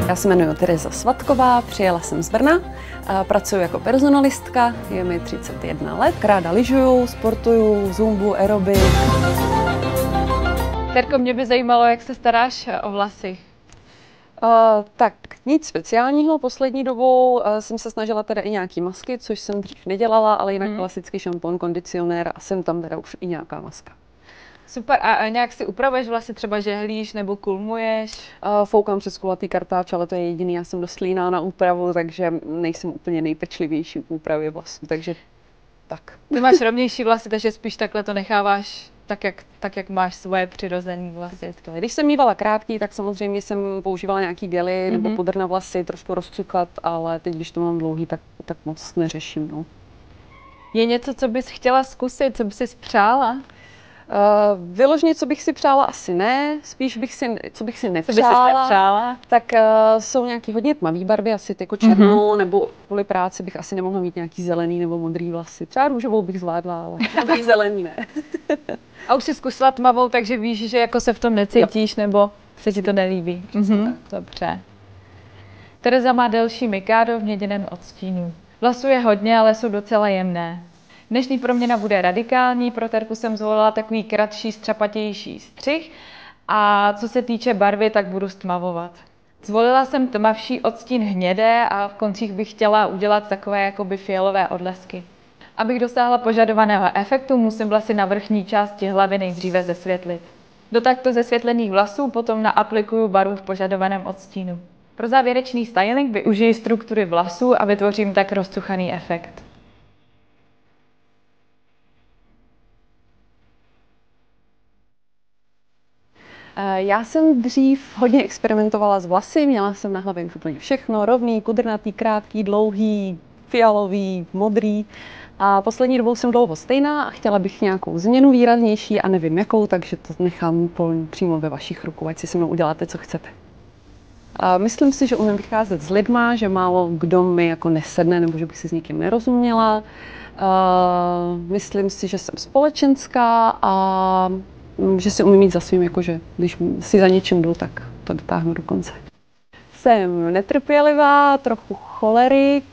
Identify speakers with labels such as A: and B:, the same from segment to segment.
A: Já se jmenuji Tereza Svatková, přijela jsem z Brna, pracuji jako personalistka, je mi 31 let, ráda lyžuju, sportuju, zumbu, aerobik.
B: Terko, mě by zajímalo, jak se staráš o vlasy.
A: Tak nic speciálního, poslední dobou jsem se snažila teda i nějaký masky, což jsem dřív nedělala, ale jinak klasický šampon, kondicionér a jsem tam teda už i nějaká maska.
B: Super, a nějak si upravuješ vlasy, třeba žehlíš nebo kulmuješ?
A: Foukám přes kulatý kartáč, ale to je jediný, já jsem dost líná na úpravu, takže nejsem úplně nejpečlivější v úpravě vlasů, takže tak.
B: Ty máš rovnější vlasy, takže spíš takhle to necháváš tak, jak máš svoje přirozené vlasy.
A: Když jsem mívala krátký, tak samozřejmě jsem používala nějaký gely nebo pudr na vlasy, trošku rozcuklat, ale teď, když to mám dlouhý, tak moc neřeším. No.
B: Je něco, co bys chtěla zkusit, co bys si přála?
A: Vyloženě, co bych si přála, asi ne. Spíš co bych si nepřála, tak jsou nějaký hodně tmavý barvy, asi jako černou, nebo kvůli práci bych asi nemohla mít nějaký zelený nebo modrý vlasy. Třeba růžovou bych zvládla, ale modrý zelený ne.
B: A už jsi zkusila tmavou, takže víš, že jako se v tom necítíš, nebo se ti to nelíbí. Dobře. Tereza má delší mikádo v měděném odstínu. Vlasů je hodně, ale jsou docela jemné. Dnešní proměna bude radikální, pro Terku jsem zvolila takový kratší, střapatější střih a co se týče barvy, tak budu stmavovat. Zvolila jsem tmavší odstín hnědé a v koncích bych chtěla udělat takové jakoby fialové odlesky. Abych dosáhla požadovaného efektu, musím vlasy na vrchní části hlavy nejdříve zesvětlit. Do takto zesvětlených vlasů potom naaplikuju barvu v požadovaném odstínu. Pro závěrečný styling využiji struktury vlasů a vytvořím tak rozcuchaný efekt.
A: Já jsem dřív hodně experimentovala s vlasy, měla jsem na hlavě už úplně všechno, rovný, kudrnatý, krátký, dlouhý, fialový, modrý. A poslední dobou jsem dlouho stejná a chtěla bych nějakou změnu výraznější a nevím jakou, takže to nechám přímo ve vašich rukou, ať si se mnou uděláte, co chcete. Myslím si, že umím vycházet s lidma, že málo kdo mi jako nesedne nebo že bych si s někým nerozuměla. Myslím si, že jsem společenská a že si umím jít za svým, jakože když si za něčím jdu, tak to dotáhnu do konce. Jsem netrpělivá, trochu cholerik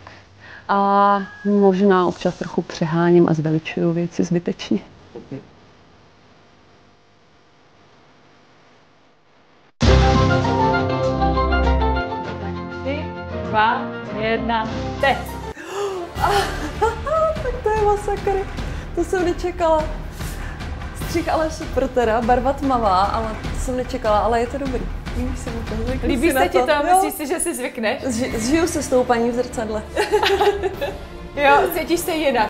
A: a možná občas trochu přeháním a zveličuju věci zbytečně.
B: 3, 2, 1, teď!
A: Tak to je masakr, to jsem nečekala. Střih ale super teda, barva tmavá, ale to jsem nečekala, ale je to dobrý.
B: Líbí se ti to? Myslíš si, že si zvykneš?
A: Zžiju se s tou paní v zrcadle.
B: Jo, cítíš se jinak.